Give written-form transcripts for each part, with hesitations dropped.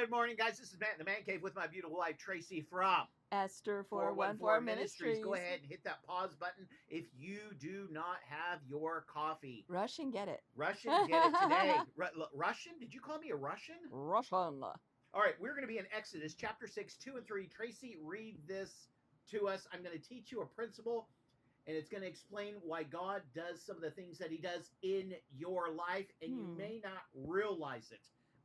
Good morning, guys. This is Matt in the Man Cave with my beautiful wife, Tracey from Esther 414 Ministries. Go ahead and hit that pause button if you do not have your coffee. Rush and get it. Russian, get it today. Russian? Did you call me a Russian? Russian. All right, we're going to be in Exodus chapter 6, 2 and 3. Tracey, read this to us. I'm going to teach you a principle, and it's going to explain why God does some of the things that he does in your life, and you may not realize it.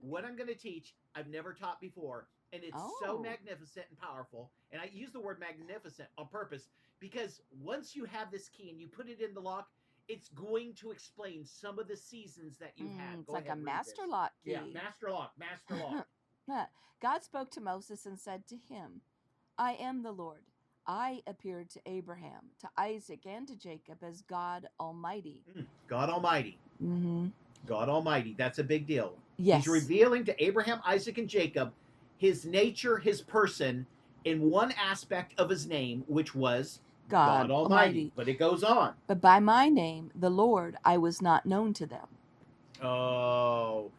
What I'm going to teach, I've never taught before, and it's so magnificent and powerful. And I use the word magnificent on purpose because once you have this key and you put it in the lock, it's going to explain some of the seasons that you had. It's like a master lock key. Yeah, master lock. God spoke to Moses and said to him, I am the Lord. I appeared to Abraham, to Isaac, and to Jacob as God Almighty. God Almighty. Mm-hmm. God Almighty. That's a big deal. Yes. He's revealing to Abraham, Isaac, and Jacob his nature, his person, in one aspect of his name, which was God Almighty. But it goes on. But by my name, the Lord, I was not known to them. Oh.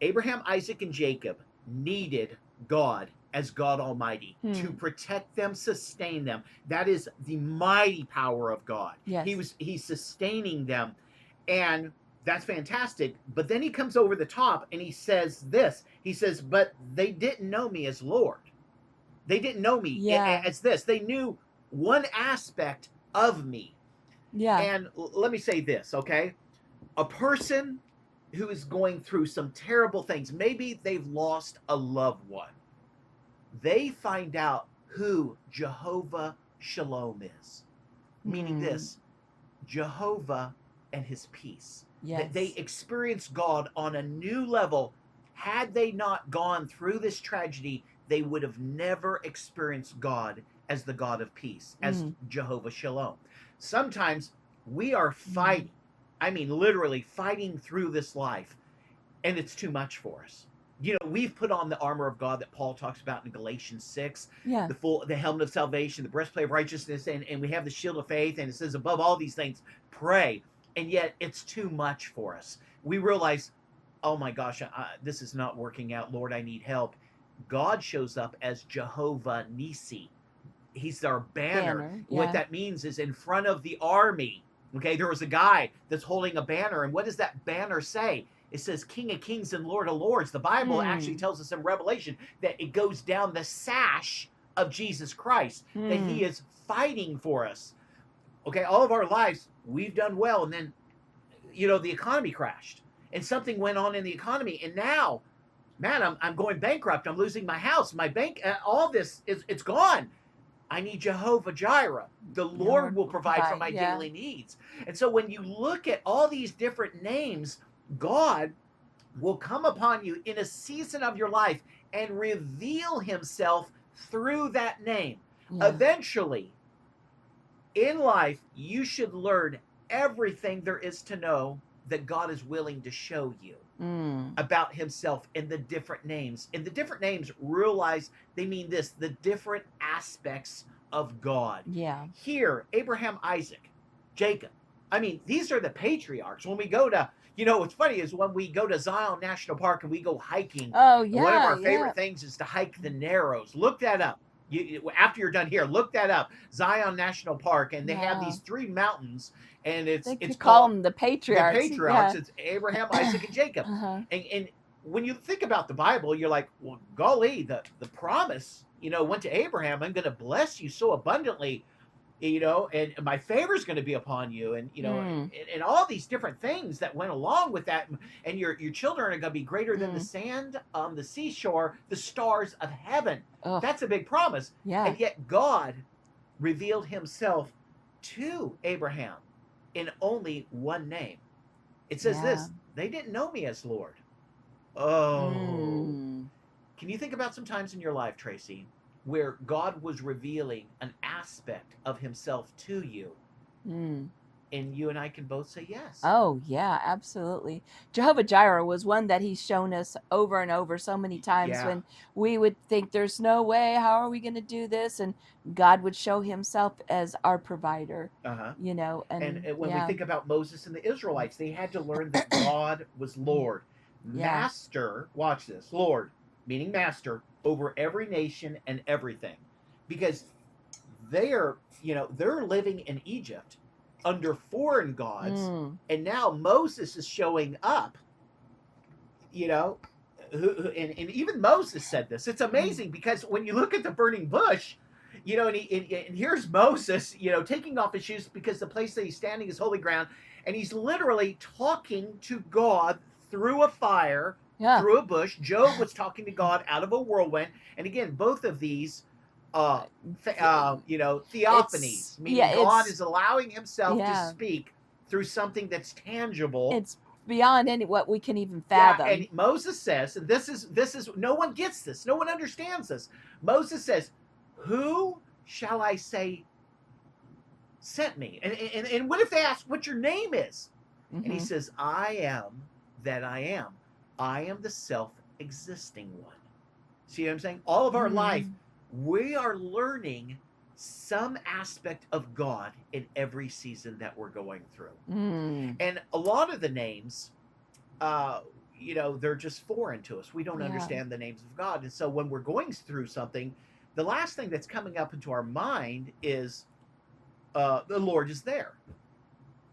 Abraham, Isaac, and Jacob needed God as God Almighty to protect them, sustain them. That is the mighty power of God. Yes. He's sustaining them, and that's fantastic. But then he comes over the top and he says this. He says, but they didn't know me as Lord. They didn't know me as this. They knew one aspect of me. Yeah. And let me say this, okay? A person who is going through some terrible things, maybe they've lost a loved one, they find out who Jehovah Shalom is. Meaning this, Jehovah and his peace. Yes. That they experience God on a new level. Had they not gone through this tragedy, they would have never experienced God as the God of peace, as Jehovah Shalom. Sometimes we are fighting, I mean literally fighting through this life, and it's too much for us. You know, we've put on the armor of God that Paul talks about in Galatians 6, the helmet of salvation, the breastplate of righteousness, and we have the shield of faith, and it says above all these things, pray. And yet it's too much for us. We realize, oh my gosh, this is not working out. Lord, I need help. God shows up as Jehovah Nissi. He's our banner. What that means is in front of the army. Okay, there was a guy that's holding a banner. And what does that banner say? It says King of Kings and Lord of Lords. The Bible actually tells us in Revelation that it goes down the sash of Jesus Christ, that he is fighting for us. Okay, all of our lives, we've done well. And then, you know, the economy crashed. And something went on in the economy. And now, man, I'm going bankrupt. I'm losing my house. My bank, all this, it's gone. I need Jehovah Jireh. The Lord will provide for my daily needs. And so when you look at all these different names, God will come upon you in a season of your life and reveal himself through that name. Eventually, in life, you should learn everything there is to know that God is willing to show you about himself in the different names. And the different names, realize they mean this, the different aspects of God. Yeah. Here, Abraham, Isaac, Jacob. I mean, these are the patriarchs. When we go to, you know, what's funny is when we go to Zion National Park and we go hiking, one of our favorite things is to hike the Narrows. Look that up. After you're done here, look that up. Zion National Park, and they have these three mountains, and it's call them the patriarchs. The patriarchs. It's Abraham, Isaac, and Jacob. And when you think about the Bible, you're like, well, golly, the promise, you know, went to Abraham. I'm going to bless you so abundantly, you know, and my favor is going to be upon you, and you know, and all these different things that went along with that, and your children are going to be greater than the sand on the seashore, the stars of heaven. That's a big promise. And yet God revealed himself to Abraham in only one name. It says this: they didn't know me as Lord. Can you think about some times in your life, Tracey, where God was revealing an aspect of himself to you, and you and I can both say yes? Oh, yeah, absolutely. Jehovah Jireh was one that he's shown us over and over so many times when we would think there's no way, how are we going to do this? And God would show himself as our provider, you know. And when we think about Moses and the Israelites, they had to learn that God was Lord. Master, watch this, Lord, meaning master, over every nation and everything. Because they are, they're living in Egypt under foreign gods, and now Moses is showing up, you know, and even Moses said this. It's amazing because when you look at the burning bush, and here's Moses, taking off his shoes because the place that he's standing is holy ground, and he's literally talking to God through a fire, through a bush. Job was talking to God out of a whirlwind, and again, both of these, theophanies, meaning God is allowing Himself to speak through something that's tangible. It's beyond what we can even fathom. Yeah, and Moses says, and this is no one gets this, no one understands this. Moses says, "Who shall I say sent me?" And what if they ask what your name is? And he says, "I am that I am. I am the self-existing one." See what I'm saying? All of our life, we are learning some aspect of God in every season that we're going through. And a lot of the names, they're just foreign to us. We don't understand the names of God. And so when we're going through something, the last thing that's coming up into our mind is the Lord is there.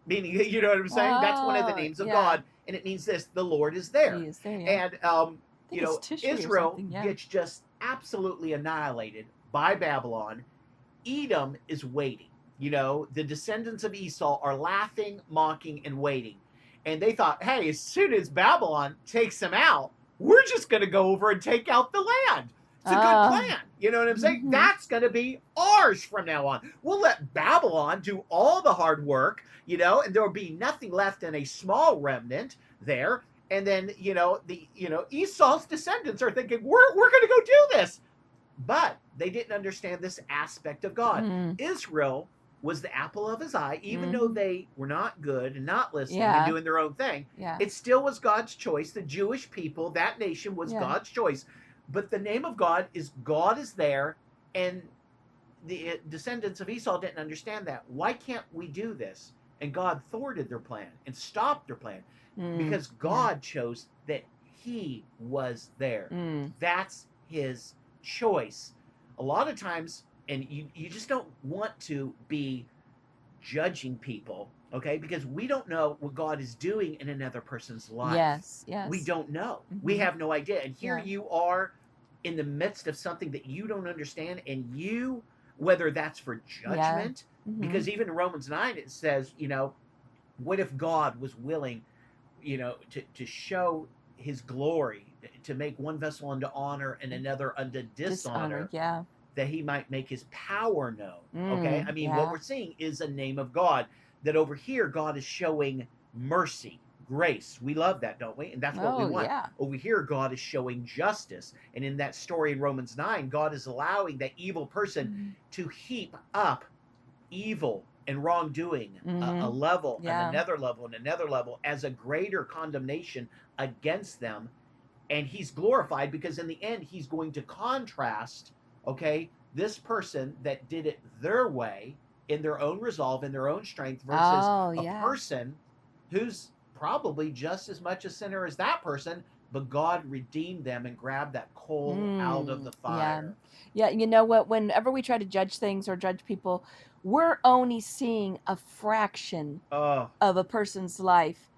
Meaning, you know what I'm saying? That's one of the names of God. And it means this: the Lord is there. He is there, yeah. And, Israel gets just absolutely annihilated by Babylon. Edom is waiting. The descendants of Esau are laughing, mocking, and waiting. And they thought, hey, as soon as Babylon takes them out, we're just going to go over and take out the land. It's a good plan. You know what I'm saying? That's going to be ours from now on. We'll let Babylon do all the hard work, and there will be nothing left in a small remnant there. And then, Esau's descendants are thinking, we're going to go do this. But they didn't understand this aspect of God. Israel was the apple of His eye, even though they were not good and not listening and doing their own thing. It still was God's choice. The Jewish people, that nation, was God's choice. But the name of God is there, and the descendants of Esau didn't understand that. Why can't we do this? And God thwarted their plan and stopped their plan because God chose that He was there. That's His choice. A lot of times, and you just don't want to be judging people, okay? Because we don't know what God is doing in another person's life. Yes. We don't know. We have no idea. And here you are in the midst of something that you don't understand, and whether that's for judgment, because even in Romans 9 it says, what if God was willing, to show His glory, to make one vessel unto honor and another unto dishonor, that He might make His power known. Okay, I mean, what we're seeing is a name of God. That over here, God is showing mercy, grace. We love that, don't we? And that's what we want. Over here, God is showing justice. And in that story in Romans 9, God is allowing that evil person to heap up evil and wrongdoing, a level and another level and another level, as a greater condemnation against them. And He's glorified because in the end, He's going to contrast, this person that did it their way, in their own resolve, in their own strength, versus a person who's probably just as much a sinner as that person, but God redeemed them and grabbed that coal out of the fire. Yeah, you know what? Whenever we try to judge things or judge people, we're only seeing a fraction of a person's life.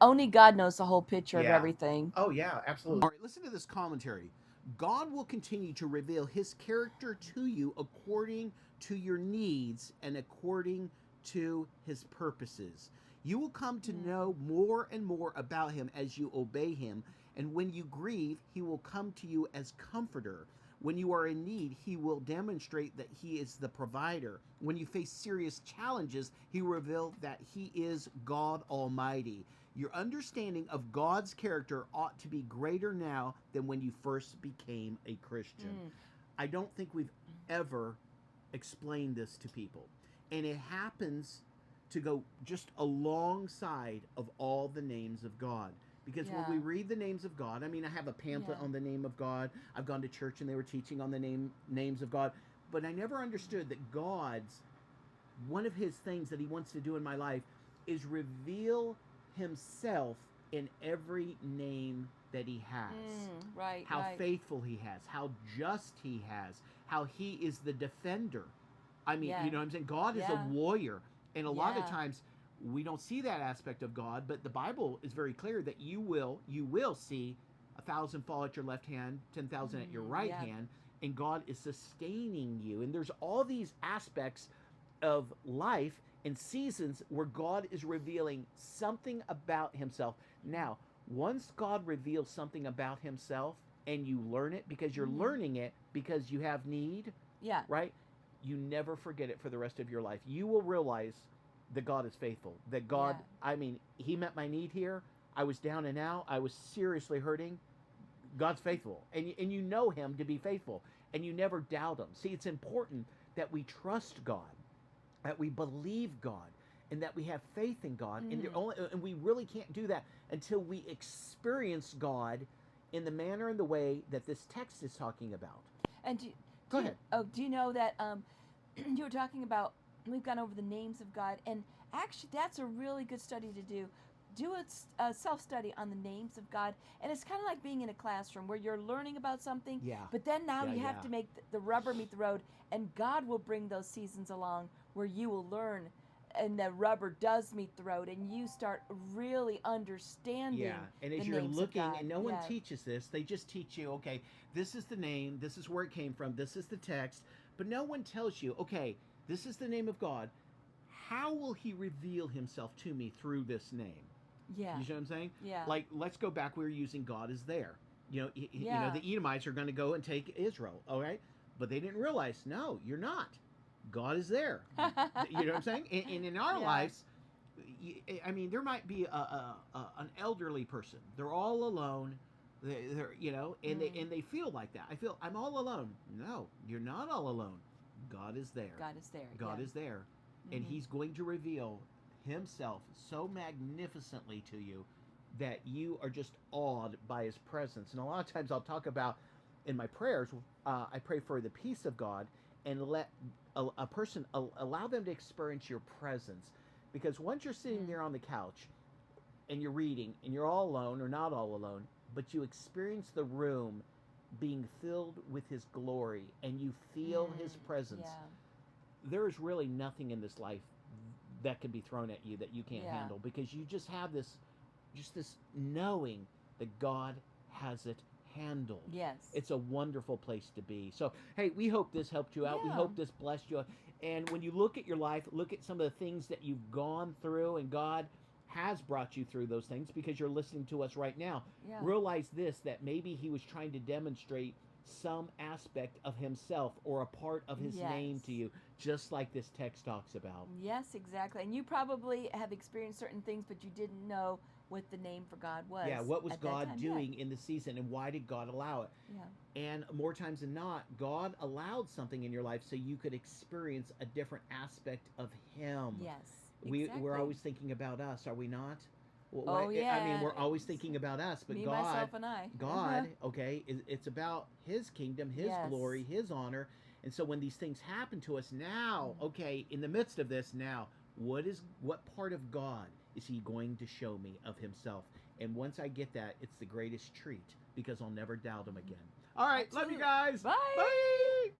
Only God knows the whole picture of everything. Oh, yeah, absolutely. All right, listen to this commentary. God will continue to reveal His character to you according to your needs and according to His purposes. You will come to know more and more about Him as you obey Him. And when you grieve, He will come to you as comforter. When you are in need, He will demonstrate that He is the provider. When you face serious challenges, He will reveal that He is God Almighty. Your understanding of God's character ought to be greater now than when you first became a Christian. I don't think we've ever explained this to people. And it happens to go just alongside of all the names of God. Because when we read the names of God, I mean, I have a pamphlet on the name of God. I've gone to church and they were teaching on the names of God. But I never understood that God's, one of His things that He wants to do in my life is reveal Himself in every name that he has, Right, how right. faithful he has, how just he has, how he is the defender. I mean, Yeah. you know what I'm saying? God is a Yeah. warrior. And a lot of Yeah. times we don't see that aspect of God, but the Bible is very clear that you will see 1,000 fall at your left hand, 10,000 at your right Yeah. hand, and God is sustaining you. And there's all these aspects of life and seasons where God is revealing something about himself. Now, once God reveals something about himself and you learn it because you're learning it because you have need, Yeah. right? You never forget it for the rest of your life. You will realize that God is faithful. That God, Yeah. I mean, he met my need here. I was down and out. I was seriously hurting. God's faithful. And you know him to be faithful. And you never doubt him. See, it's important that we trust God, that we believe God, and that we have faith in God. And we really can't do that until we experience God in the manner and the way that this text is talking about. And Go ahead. do you know that you were talking about, we've gone over the names of God, and actually that's a really good study to do. Do a self-study on the names of God, and it's kind of like being in a classroom where you're learning about something, Yeah. but then now Yeah, you have yeah. to make the rubber meet the road, and God will bring those seasons along where you will learn, and the rubber does meet the road, and you start really understanding Yeah, and the as you're names looking, of God. and no one Yeah. teaches this, they just teach you, okay, this is the name, this is where it came from, this is the text, but no one tells you, okay, this is the name of God. How will he reveal himself to me through this name? Yeah. You know what I'm saying? Yeah. Like, let's go back. We were using God is there. You know, Yeah. the Edomites are going to go and take Israel, all right? But they didn't realize, no, you're not. God is there. You know what I'm saying? And in our Yeah. lives, I mean, there might be an elderly person. They're all alone. They're and they feel like that. I'm all alone. No, you're not all alone. God is there. God is there. God yeah. is there, and He's going to reveal Himself so magnificently to you that you are just awed by His presence. And a lot of times I'll talk about in my prayers. I pray for the peace of God and let a person allow them to experience your presence, because once you're sitting there on the couch and you're reading and you're all alone or not all alone, but you experience the room being filled with His glory and you feel His presence, Yeah. there is really nothing in this life that can be thrown at you that you can't Yeah. handle, because you just have this knowing that God has it handled. Yes. It's a wonderful place to be. So, hey, we hope this helped you out. We Yeah. hope this blessed you. And when you look at your life, look at some of the things that you've gone through, and God has brought you through those things because you're listening to us right now. Yeah. Realize this, that maybe He was trying to demonstrate some aspect of Himself or a part of His name Yes. to you, just like this text talks about. Yes, exactly. And you probably have experienced certain things, but you didn't know what the name for God was. Yeah, what was at that God time. doing in the season, and why did God allow it? Yeah. And more times than not, God allowed something in your life so you could experience a different aspect of Him. Yes. We're always thinking about us, are we not? Oh, yeah. I mean, we're always thinking about us, but Me, God, myself, and I. God, okay, it's about His kingdom, His Yes. glory, His honor. And so when these things happen to us now, okay, in the midst of this now, what part of God is He going to show me of Himself? And once I get that, it's the greatest treat, because I'll never doubt Him again. All right, love you Absolutely. guys. Bye. Bye.